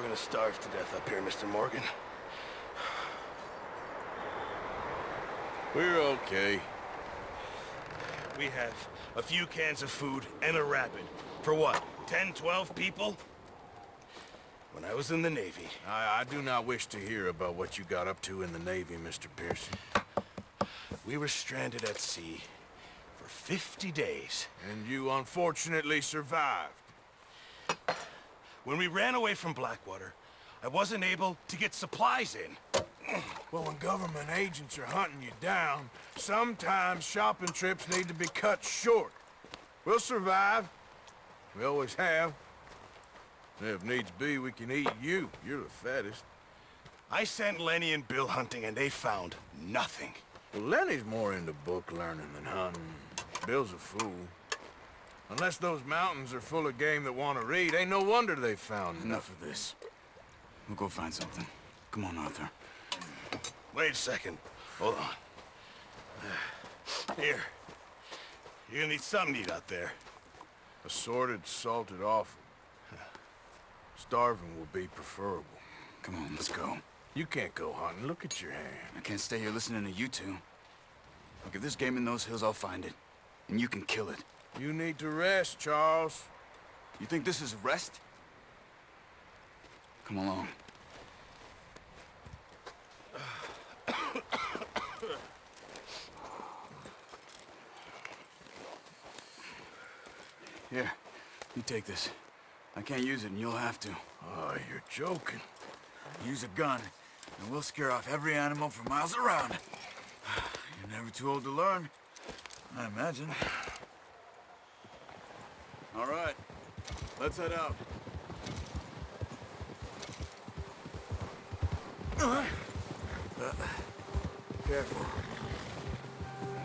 gonna starve to death up here, Mr. Morgan. We're okay. We have a few cans of food and a rapid. For what, 10, 12 people? When I was in the Navy... I do not wish to hear about what you got up to in the Navy, Mr. Pearson. We were stranded at sea for 50 days. And you unfortunately survived. When we ran away from Blackwater, I wasn't able to get supplies in. Well, when government agents are hunting you down, sometimes shopping trips need to be cut short. We'll survive. We always have. If needs be, we can eat you. You're the fattest. I sent Lenny and Bill hunting, and they found nothing. Well, Lenny's more into book learning than hunting. Bill's a fool. Unless those mountains are full of game that want to read, ain't no wonder they found Enough of this. We'll go find something. Come on, Arthur. Wait a second. Hold on. Here. You're gonna need something to eat out there. Assorted, salted offal. Starving will be preferable. Come on, let's go. You can't go hunting. Look at your hand. I can't stay here listening to you two. Look, if there's game in those hills, I'll find it. And you can kill it. You need to rest, Charles. You think this is rest? Come along. Here, you take this. I can't use it, and you'll have to. Oh, you're joking. Use a gun, and we'll scare off every animal for miles around. You're never too old to learn, I imagine. All right, let's head out. Careful.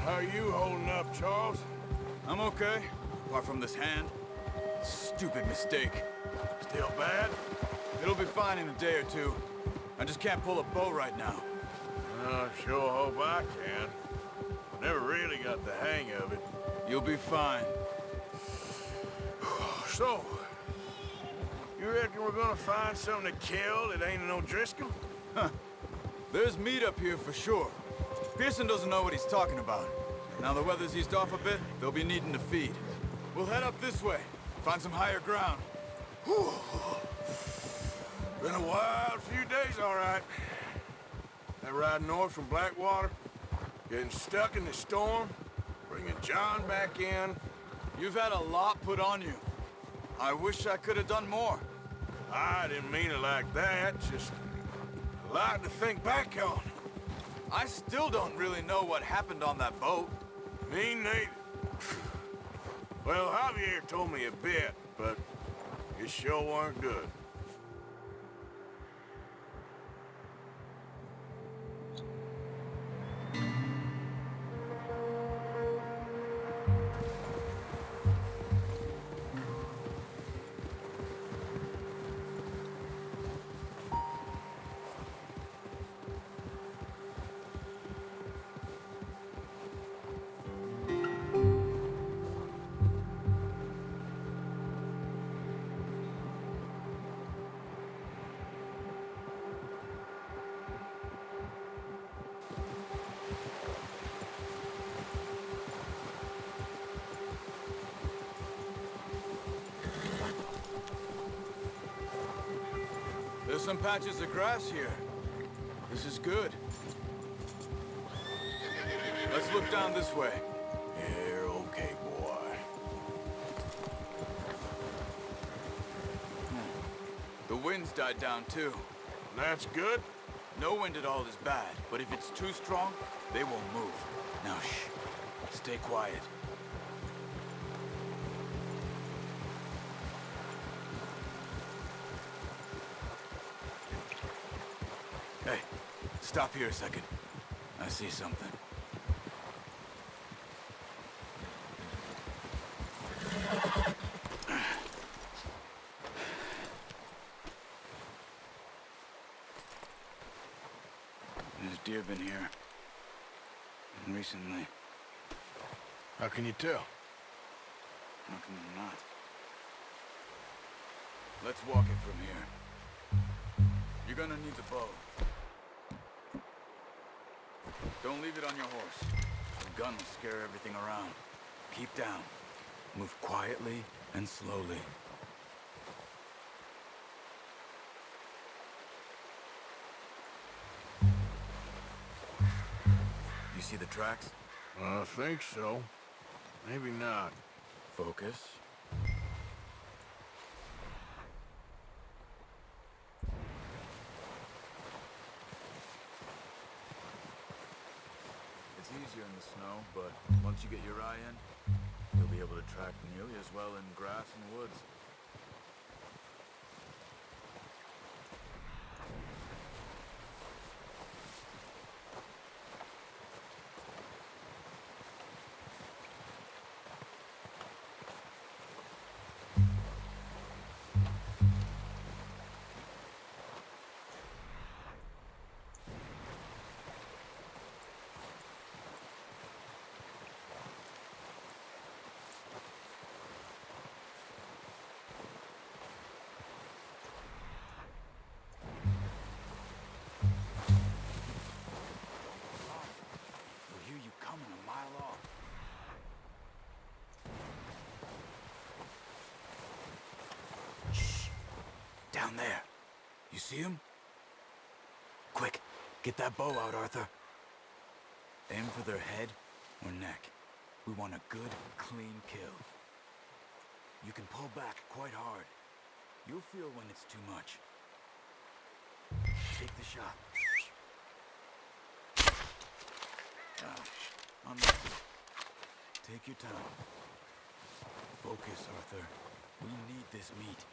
How are you holding up, Charles? I'm okay, apart from this hand. Stupid mistake. Still bad? It'll be fine in a day or two. I just can't pull a bow right now. I sure hope I can. I never really got the hang of it. You'll be fine. So, you reckon we're gonna find something to kill that ain't no Driscoll? There's meat up here for sure. Pearson doesn't know what he's talking about. Now the weather's eased off a bit, they'll be needing to feed. We'll head up this way, find some higher ground. Whew. Been a wild few days, all right. That ride north from Blackwater, getting stuck in the storm, bringing John back in. You've had a lot put on you. I wish I could have done more. I didn't mean it like that, just a lot to think back on. I still don't really know what happened on that boat. Me neither. Well, Javier told me a bit, but it sure weren't good. There's some patches of grass here. This is good. Let's look down this way. Yeah, okay, boy. The wind's died down too. That's good. No wind at all is bad, but if it's too strong, they won't move. Now shh. Stay quiet. Hey, stop here a second. I see something. There's deer been here. Recently. How can you tell? How can you not? Let's walk it from here. You're gonna need the bow. Don't leave it on your horse. The gun will scare everything around. Keep down. Move quietly and slowly. You see the tracks? I think so. Maybe not. Focus. It's easier in the snow, but once you get your eye in, you'll be able to track nearly as well in grass and woods. We'll hear you coming a mile off. Shh! Down there. You see him? Quick, get that bow out, Arthur. Aim for their head or neck. We want a good, clean kill. You can pull back quite hard. You'll feel when it's too much. Take the shot. On this. Take your time. Focus, Arthur. We need this meat.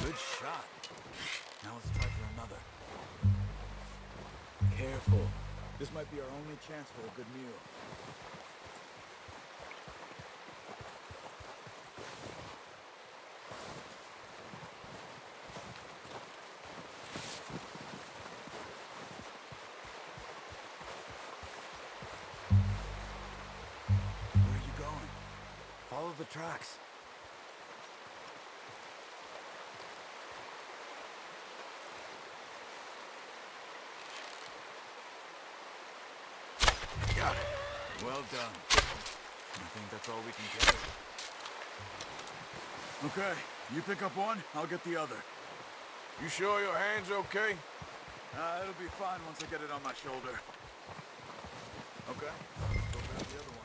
Good shot. Now let's try for another. Careful. This might be our only chance for a good meal. Where are you going? Follow the tracks. Got it. Well done. I think that's all we can carry. Okay, you pick up one, I'll get the other. You sure your hand's okay? It'll be fine once I get it on my shoulder. Okay, let's go grab the other one.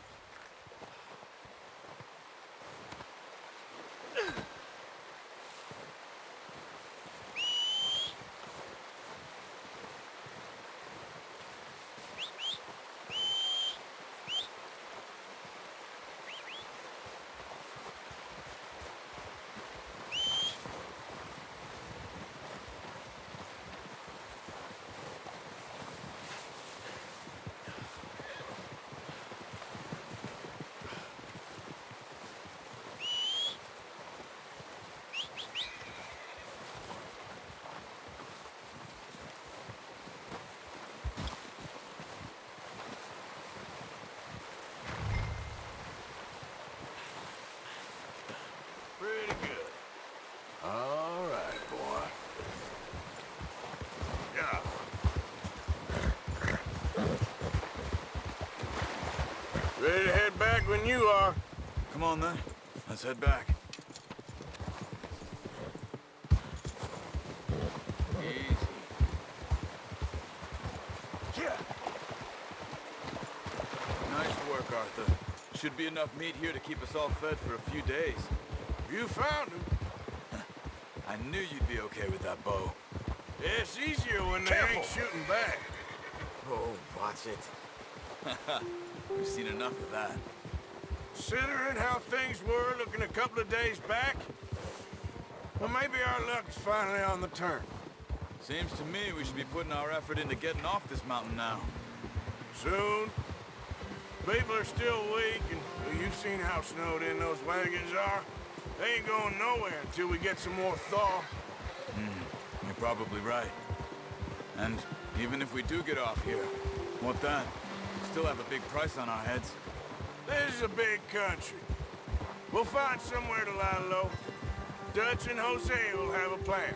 Ready to head back when you are. Come on, then. Let's head back. Easy. Yeah. Nice work, Arthur. Should be enough meat here to keep us all fed for a few days. You found him. I knew you'd be okay with that bow. It's easier when they Careful. ain't shooting back. Oh, watch it. We've seen enough of that. Considering how things were looking a couple of days back, well, maybe our luck's finally on the turn. Seems to me we should be putting our effort into getting off this mountain now. Soon. People are still weak, and well, you've seen how snowed in those wagons are. They ain't going nowhere until we get some more thaw. You're probably right. And even if we do get off here, what then? We still have a big price on our heads. This is a big country. We'll find somewhere to lie low. Dutch and Hosea will have a plan.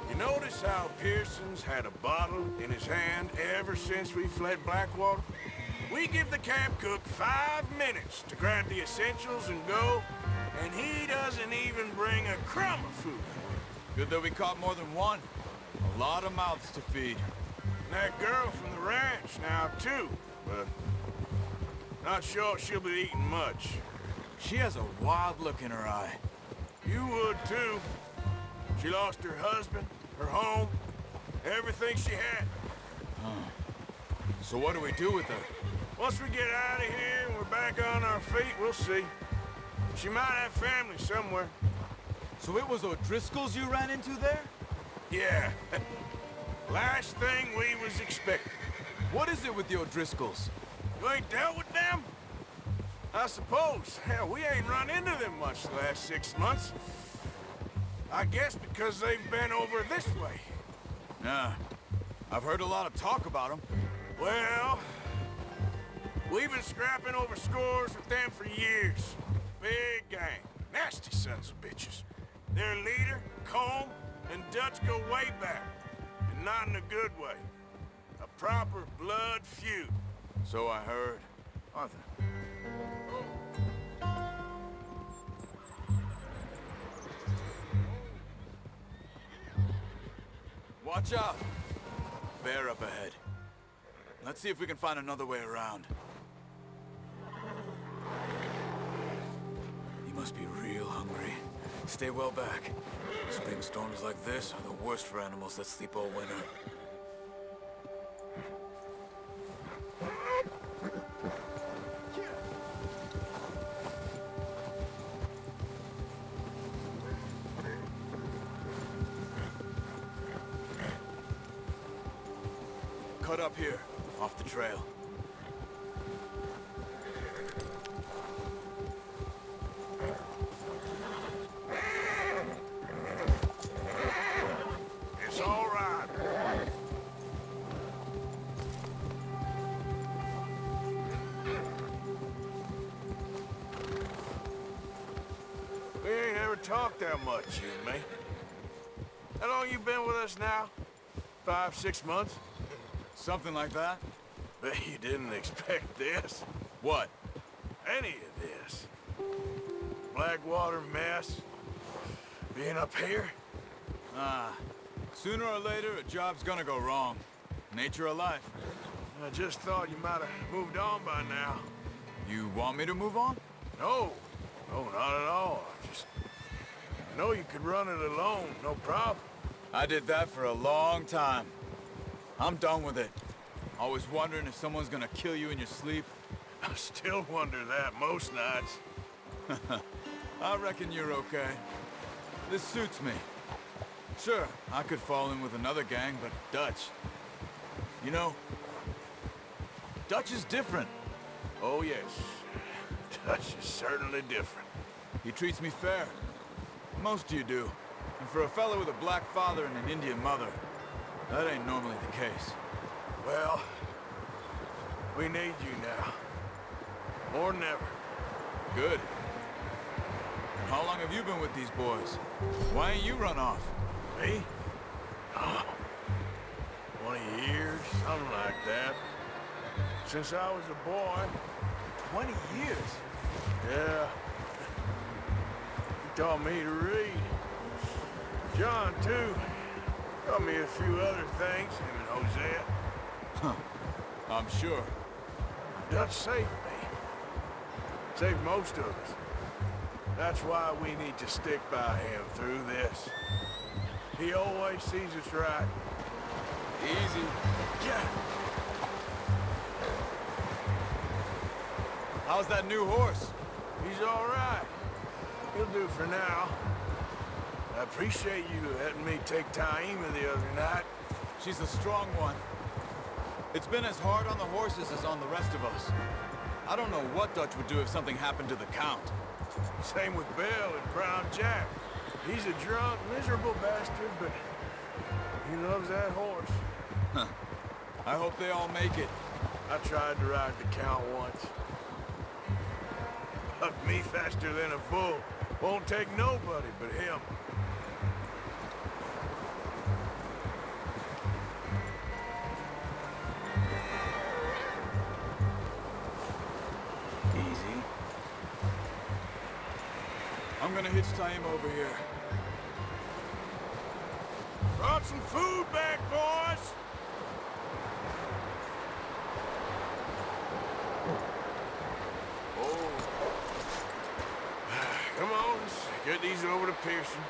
You notice how Pearson's had a bottle in his hand ever since we fled Blackwater? We give the camp cook 5 minutes to grab the essentials and go, and he doesn't even bring a crumb of food. Good that we caught more than one. A lot of mouths to feed. And that girl from the ranch now, too, but not sure she'll be eating much. She has a wild look in her eye. You would, too. She lost her husband, her home, everything she had. So what do we do with her? Once we get out of here and we're back on our feet, we'll see. She might have family somewhere. So it was O'Driscoll's you ran into there? Yeah. Last thing we was expecting. What is it with the O'Driscolls? You ain't dealt with them? I suppose. Hell, we ain't run into them much the last 6 months. I guess because they've been over this way. Yeah. I've heard a lot of talk about them. Well, we've been scrapping over scores with them for years. Big gang. Nasty sons of bitches. Their leader, Colm, and Dutch go way back. And not in a good way. A proper blood feud. So I heard. Arthur. Watch out! Bear up ahead. Let's see if we can find another way around. You must be real hungry. Stay well back. Spring storms like this are the worst for animals that sleep all winter. Cut up here, off the trail. It's all right. We ain't ever talked that much, you and me. How long you been with us now? 5, 6 months? Something like that? Bet you didn't expect this. What? Any of this. Blackwater mess. Being up here. Sooner or later, a job's gonna go wrong. Nature of life. I just thought you might have moved on by now. You want me to move on? No. No, not at all. I just know you could run it alone, no problem. I did that for a long time. I'm done with it. Always wondering if someone's gonna kill you in your sleep. I still wonder that most nights. I reckon you're okay. This suits me. Sure, I could fall in with another gang, but Dutch... You know, Dutch is different. Oh, yes. Dutch is certainly different. He treats me fair. Most of you do. And for a fellow with a black father and an Indian mother, that ain't normally the case. Well, we need you now. More than ever. Good. And how long have you been with these boys? Why ain't you run off? Me? Oh, 20 years. Since I was a boy. 20 years? Yeah. He taught me to read. John, too. Taught me a few other things, him and Hosea. Huh. I'm sure. Dutch saved me. Saved most of us. That's why we need to stick by him through this. He always sees us right. Easy. Yeah. How's that new horse? He's all right. He'll do for now. I appreciate you letting me take Taima the other night. She's a strong one. It's been as hard on the horses as on the rest of us. I don't know what Dutch would do if something happened to the Count. Same with Bill and Brown Jack. He's a drunk, miserable bastard, but he loves that horse. Huh. I hope they all make it. I tried to ride the Count once. Hucked me faster than a bull. Won't take nobody but him. Easy. I'm gonna hitch Taima over here. Brought some food back, boys! Oh. Come on, let's get these over to Pearson.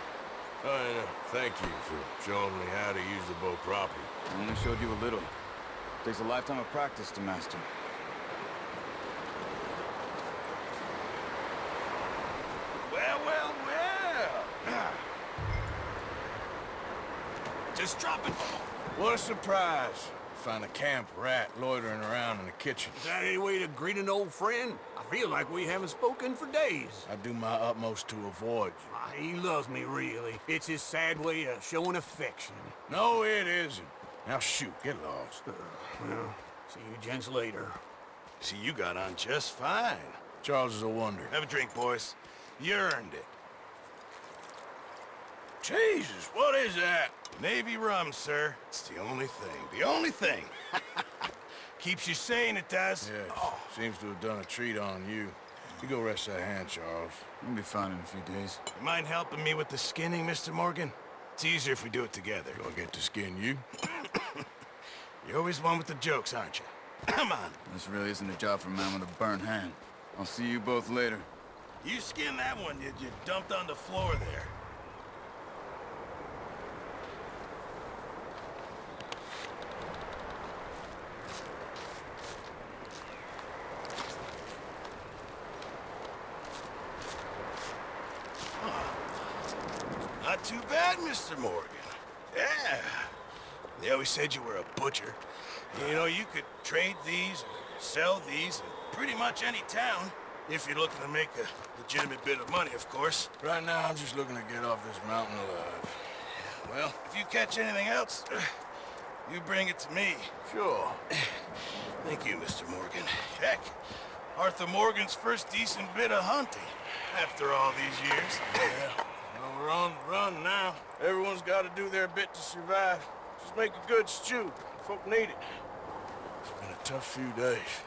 And thank you for showing me how to use the bow properly. I only showed you a little. Takes a lifetime of practice to master. Well, well, well! Just drop it. What a surprise. Find a camp rat loitering around in the kitchen. Is that any way to greet an old friend? I feel like we haven't spoken for days. I do my utmost to avoid you. He loves me, really. It's his sad way of showing affection. No, it isn't. Now shoot, get lost. Well, see you gents later. See, you got on just fine. Charles is a wonder. Have a drink, boys. You earned it. Jesus, what is that? Navy rum, sir. It's the only thing. The only thing. Keeps you sane, it does. Yes, seems to have done a treat on you. You go rest that hand, Charles. You'll be fine in a few days. You mind helping me with the skinning, Mr. Morgan? It's easier if we do it together. Do I get to skin you? You're always one with the jokes, aren't you? Come on. This really isn't a job for a man with a burnt hand. I'll see you both later. You skinned that one you dumped on the floor there. Not too bad, Mr. Morgan. Yeah. They always said you were a butcher. You know, you could trade these, sell these, in pretty much any town. If you're looking to make a legitimate bit of money, of course. Right now, I'm just looking to get off this mountain alive. Well, if you catch anything else, you bring it to me. Sure. Thank you, Mr. Morgan. Heck, Arthur Morgan's first decent bit of hunting after all these years. Yeah. Well, we're on the run now. Everyone's got to do their bit to survive. Just make a good stew. Folk need it. It's been a tough few days.